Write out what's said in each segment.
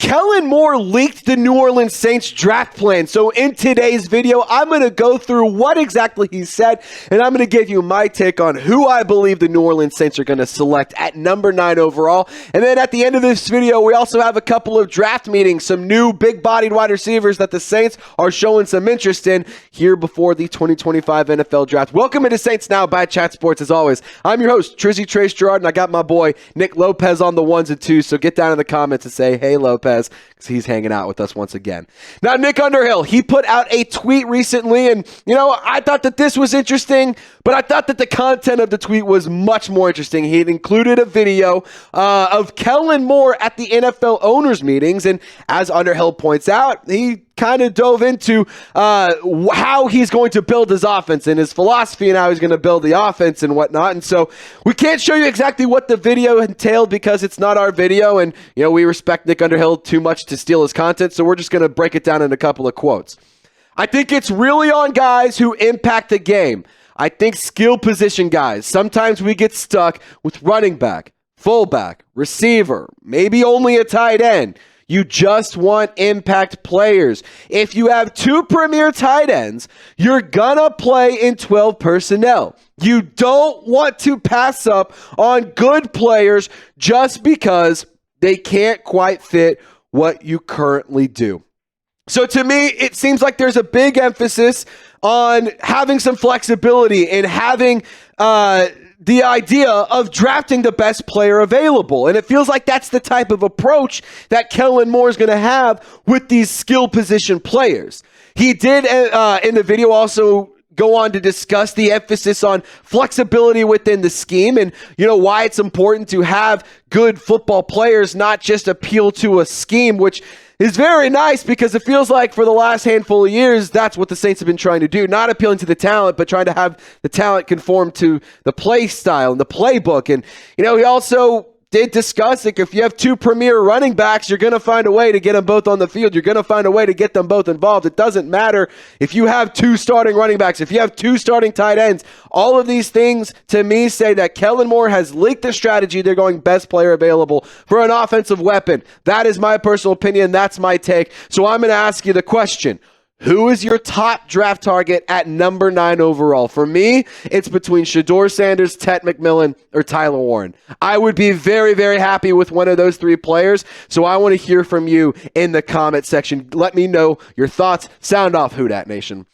Kellen Moore leaked the New Orleans Saints draft plan. So in today's video, I'm going to go through what exactly he said, and I'm going to give you my take on who I believe the New Orleans Saints are going to select at number 9 overall. And then at the end of this video, we also have a couple of draft meetings, some new big-bodied wide receivers that the Saints are showing some interest in here before the 2025 NFL Draft. Welcome into Saints Now by Chat Sports, as always. I'm your host, Trizzy Trace Girouard, and I got my boy Nick Lopez on the ones and twos, so get down in the comments and say, hey, Lopez, because he's hanging out with us once again. Now, Nick Underhill, he put out a tweet recently, and, I thought that this was interesting, but I thought that the content of the tweet was much more interesting. He had included a video of Kellen Moore at the NFL owners meetings, and as Underhill points out, he kind of dove into how he's going to build his offense and his philosophy and how he's going to build the offense and whatnot. And so we can't show you exactly what the video entailed because it's not our video, and we respect Nick Underhill too much to steal his content, so we're just going to break it down in a couple of quotes. I think it's really on guys who impact the game. I think skill position guys. Sometimes we get stuck with running back, fullback, receiver, maybe only a tight end. You just want impact players. If you have 2 premier tight ends, you're gonna play in 12 personnel. You don't want to pass up on good players just because they can't quite fit what you currently do. So to me, it seems like there's a big emphasis on having some flexibility and having the idea of drafting the best player available. And it feels like that's the type of approach that Kellen Moore is going to have with these skill position players. He did, in the video, also go on to discuss the emphasis on flexibility within the scheme and, why it's important to have good football players, not just appeal to a scheme, which is very nice because it feels like for the last handful of years, that's what the Saints have been trying to do. Not appealing to the talent, but trying to have the talent conform to the play style and the playbook. And, he also did discuss like if you have 2 premier running backs, you're going to find a way to get them both on the field. You're going to find a way to get them both involved. It doesn't matter if you have 2 starting running backs, if you have 2 starting tight ends. All of these things, to me, say that Kellen Moore has leaked the strategy. They're going best player available for an offensive weapon. That is my personal opinion. That's my take. So I'm going to ask you the question. Who is your top draft target at number 9 overall? For me, it's between Shedeur Sanders, Tetairoa McMillan, or Tyler Warren. I would be very, very happy with one of those 3 players, so I want to hear from you in the comment section. Let me know your thoughts. Sound off, Who Dat Nation.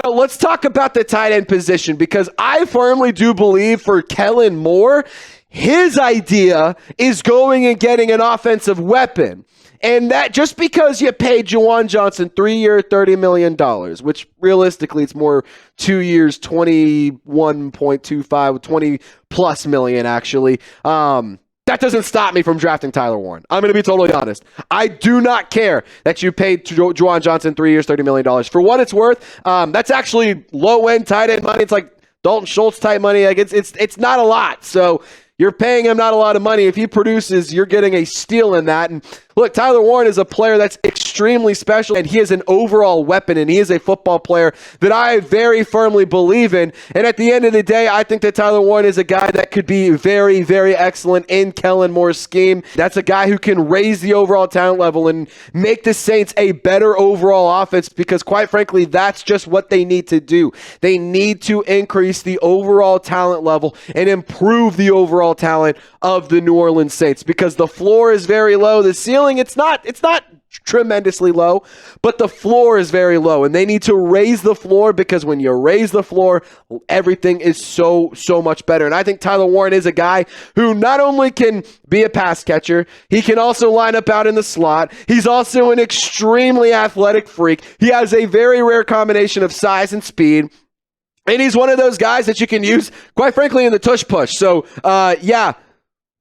Now, let's talk about the tight end position because I firmly do believe for Kellen Moore, his idea is going and getting an offensive weapon. And that just because you paid Juwan Johnson 3-year, $30 million, which realistically it's more 2 years, 21.25, 20 plus million actually. That doesn't stop me from drafting Tyler Warren. I'm going to be totally honest. I do not care that you paid Juwan Johnson 3 years, $30 million. For what it's worth, that's actually low-end tight end money. It's like Dalton Schultz type money. Like it's not a lot. So you're paying him not a lot of money. If he produces, you're getting a steal in that. And look, Tyler Warren is a player that's extremely special, and he is an overall weapon, and he is a football player that I very firmly believe in. And at the end of the day, I think that Tyler Warren is a guy that could be very, very excellent in Kellen Moore's scheme. That's a guy who can raise the overall talent level and make the Saints a better overall offense because, quite frankly, that's just what they need to do. They need to increase the overall talent level and improve the overall talent of the New Orleans Saints because the floor is very low. The ceiling, it's not tremendously low, but the floor is very low, and they need to raise the floor because when you raise the floor, everything is so much better. And I think Tyler Warren is a guy who not only can be a pass catcher, he can also line up out in the slot. He's also an extremely athletic freak. He has a very rare combination of size and speed. And he's one of those guys that you can use, quite frankly, in the tush push. So,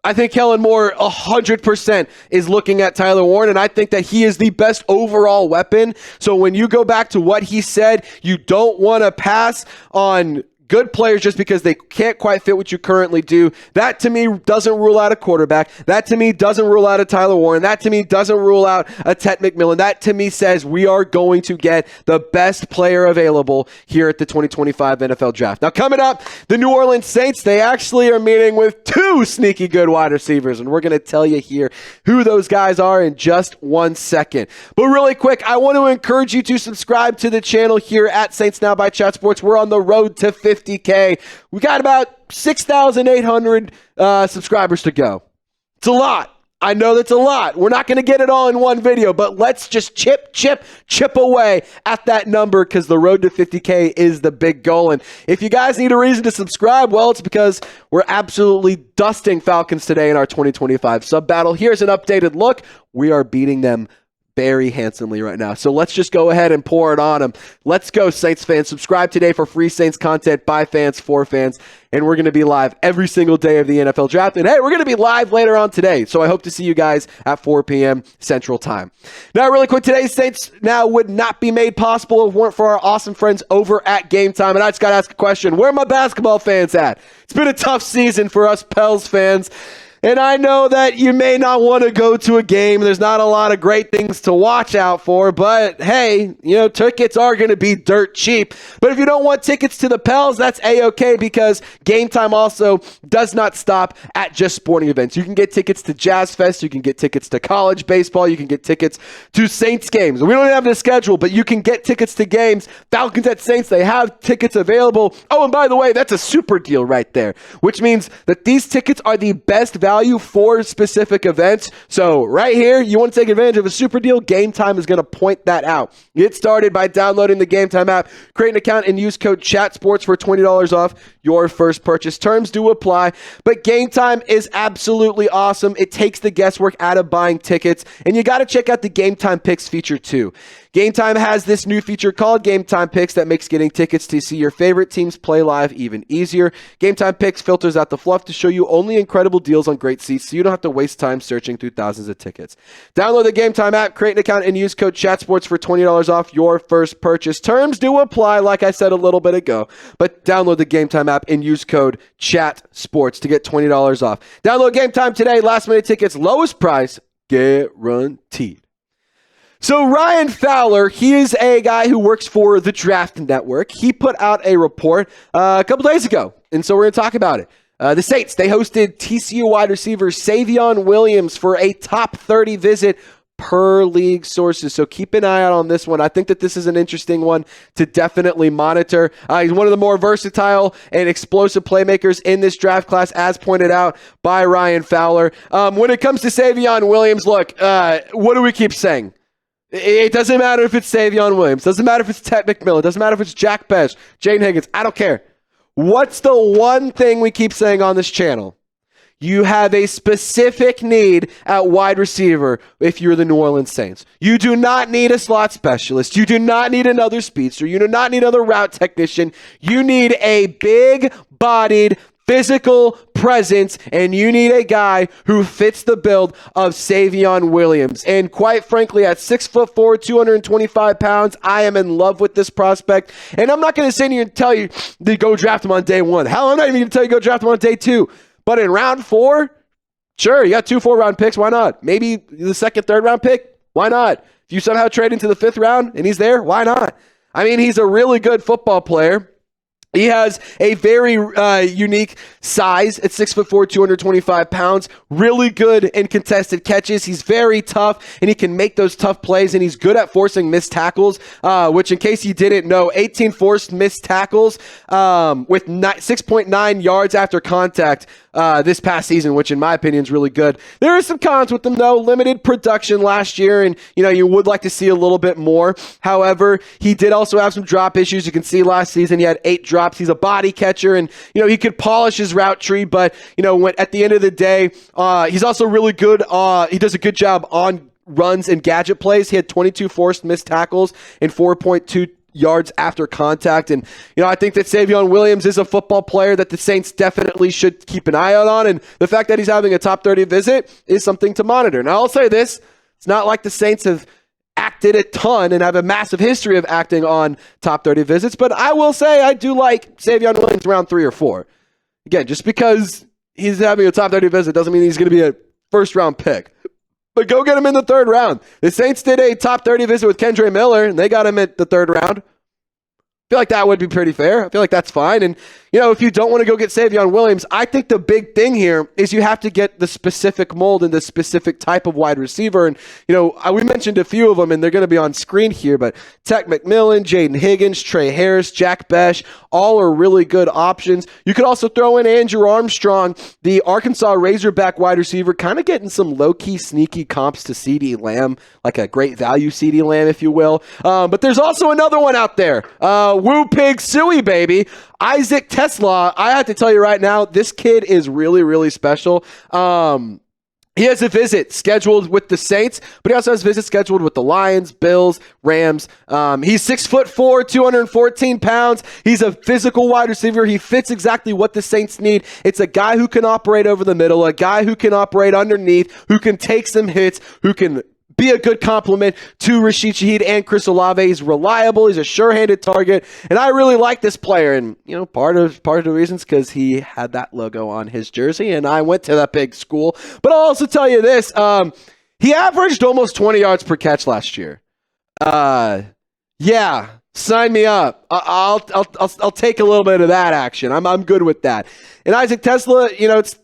I think Kellen Moore 100% is looking at Tyler Warren, and I think that he is the best overall weapon. So when you go back to what he said, you don't want to pass on good players just because they can't quite fit what you currently do. That to me doesn't rule out a quarterback. That to me doesn't rule out a Tyler Warren. That to me doesn't rule out a Tetairoa McMillan. That to me says we are going to get the best player available here at the 2025 NFL Draft. Now coming up, the New Orleans Saints, they actually are meeting with two sneaky good wide receivers, and we're going to tell you here who those guys are in just 1 second. But really quick, I want to encourage you to subscribe to the channel here at Saints Now by Chat Sports. We're on the road to 50K. We got about 6,800 subscribers to go. It's a lot. I know that's a lot. We're not going to get it all in one video, but let's just chip away at that number because the road to 50K is the big goal. And if you guys need a reason to subscribe, well, it's because we're absolutely dusting Falcons today in our 2025 sub battle. Here's an updated look. We are beating them very handsomely right now. So let's just go ahead and pour it on them. Let's go, Saints fans. Subscribe today for free Saints content by fans, for fans. And we're going to be live every single day of the NFL Draft. And hey, we're going to be live later on today. So I hope to see you guys at 4 p.m. Central Time. Now, really quick, today's Saints Now would not be made possible if it weren't for our awesome friends over at Game Time. And I just got to ask a question. Where are my basketball fans at? It's been a tough season for us Pels fans. And I know that you may not want to go to a game. There's not a lot of great things to watch out for. But, hey, tickets are going to be dirt cheap. But if you don't want tickets to the Pels, that's A-OK because Game Time also does not stop at just sporting events. You can get tickets to Jazz Fest. You can get tickets to college baseball. You can get tickets to Saints games. We don't have the schedule, but you can get tickets to games. Falcons at Saints, they have tickets available. Oh, and by the way, that's a super deal right there, which means that these tickets are the best value for specific events. So right here, you want to take advantage of a super deal, Game Time is going to point that out. Get started by downloading the Game Time app, create an account, and use code CHATSPORTS for $20 off your first purchase. Terms do apply, but Game Time is absolutely awesome. It takes the guesswork out of buying tickets, and you got to check out the Game Time Picks feature too. Game Time has this new feature called Game Time Picks that makes getting tickets to see your favorite teams play live even easier. Game Time Picks filters out the fluff to show you only incredible deals on great seats, so you don't have to waste time searching through thousands of tickets. Download the Game Time app, create an account, and use code CHATSPORTS for $20 off your first purchase. Terms do apply, like I said a little bit ago, but download the Game Time app and use code CHATSPORTS to get $20 off. Download Game Time today. Last minute tickets, lowest price, guaranteed. So Ryan Fowler, he is a guy who works for the Draft Network. He put out a report a couple days ago, and so we're going to talk about it. The Saints, they hosted TCU wide receiver Savion Williams for a top 30 visit per league sources. So keep an eye out on this one. I think that this is an interesting one to definitely monitor. He's one of the more versatile and explosive playmakers in this draft class, as pointed out by Ryan Fowler. When it comes to Savion Williams, look, what do we keep saying? It doesn't matter if it's Savion Williams. Doesn't matter if it's Tetairoa McMillan. Doesn't matter if it's Jack Besh, Jaden Higgins. I don't care. What's the one thing we keep saying on this channel? You have a specific need at wide receiver if you're the New Orleans Saints. You do not need a slot specialist. You do not need another speedster. You do not need another route technician. You need a big-bodied physical presence, and you need a guy who fits the build of Savion Williams. And quite frankly, at 6'4", 225 pounds, I am in love with this prospect. And I'm not going to sit here and tell you to go draft him on day one. Hell, I'm not even going to tell you to go draft him on day two. But in round 4, sure, you got 2 4-round picks. Why not? Maybe the second, third round pick. Why not? If you somehow trade into the 5th round and he's there, why not? I mean, he's a really good football player. He has a very unique size at 6'4", 225 pounds. Really good in contested catches. He's very tough, and he can make those tough plays, and he's good at forcing missed tackles, which, in case you didn't know, 18 forced missed tackles with 6.9 yards after contact this past season, which in my opinion is really good. There are some cons with him, though. Limited production last year, and you would like to see a little bit more. However, he did also have some drop issues. You can see last season he had 8 drops. He's a body catcher, and he could polish his route tree, but when at the end of the day, he's also really good. He does a good job on runs and gadget plays. He had 22 forced missed tackles and 4.2 yards after contact. And, I think that Savion Williams is a football player that the Saints definitely should keep an eye out on. And the fact that he's having a top 30 visit is something to monitor. Now, I'll say this. It's not like the Saints have acted a ton and have a massive history of acting on top 30 visits. But I will say I do like Savion Williams round 3 or 4. Again, just because he's having a top 30 visit doesn't mean he's going to be a first-round pick. But go get him in the 3rd round. The Saints did a top 30 visit with Kendre Miller, and they got him at the 3rd round. I feel like that would be pretty fair. I feel like that's fine. And, if you don't want to go get Savion Williams, I think the big thing here is you have to get the specific mold and the specific type of wide receiver. And, we mentioned a few of them, and they're going to be on screen here, but Tech McMillan, Jaden Higgins, Trey Harris, Jack Besh, all are really good options. You could also throw in Andrew Armstrong, the Arkansas Razorback wide receiver, kind of getting some low-key, sneaky comps to CeeDee Lamb, like a great value CeeDee Lamb, if you will. But there's also another one out there. Woo Pig Suey, baby. Isaac TeSlaa. I have to tell you right now, this kid is really, really special. He has a visit scheduled with the Saints, but he also has visits scheduled with the Lions, Bills, Rams. He's 6'4", 214 pounds. He's a physical wide receiver. He fits exactly what the Saints need. It's a guy who can operate over the middle, a guy who can operate underneath, who can take some hits, who can be a good compliment to Rashid Shaheed and Chris Olave. He's reliable. He's a sure-handed target, and I really like this player. And part of the reasons because he had that logo on his jersey, and I went to that big school. But I'll also tell you this: he averaged almost 20 yards per catch last year. Yeah, sign me up. I'll take a little bit of that action. I'm good with that. And Isaac TeSlaa, it's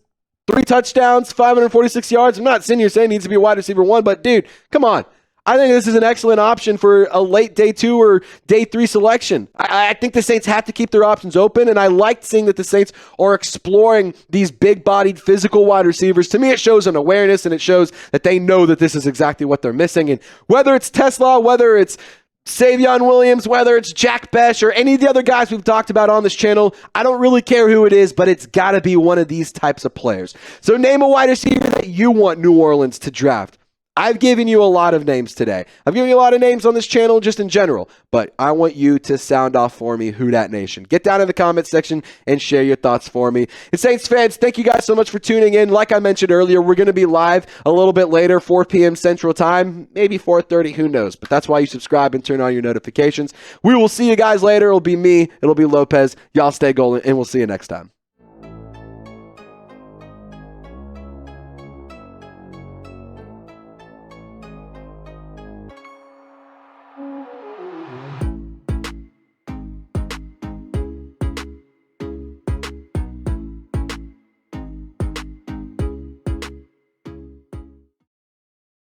3 touchdowns, 546 yards. I'm not sitting here saying he needs to be a wide receiver 1, but dude, come on. I think this is an excellent option for a late day 2 or day 3 selection. I think the Saints have to keep their options open, and I liked seeing that the Saints are exploring these big-bodied physical wide receivers. To me, it shows an awareness, and it shows that they know that this is exactly what they're missing. And whether it's TeSlaa, whether it's Savion Williams, whether it's Jack Besh or any of the other guys we've talked about on this channel, I don't really care who it is, but it's got to be one of these types of players. So name a wide receiver that you want New Orleans to draft. I've given you a lot of names today. I've given you a lot of names on this channel just in general, but I want you to sound off for me, Who Dat Nation. Get down in the comment section and share your thoughts for me. And Saints fans, thank you guys so much for tuning in. Like I mentioned earlier, we're going to be live a little bit later, 4 p.m. Central Time, maybe 4:30, who knows. But that's why you subscribe and turn on your notifications. We will see you guys later. It'll be me. It'll be Lopez. Y'all stay golden, and we'll see you next time.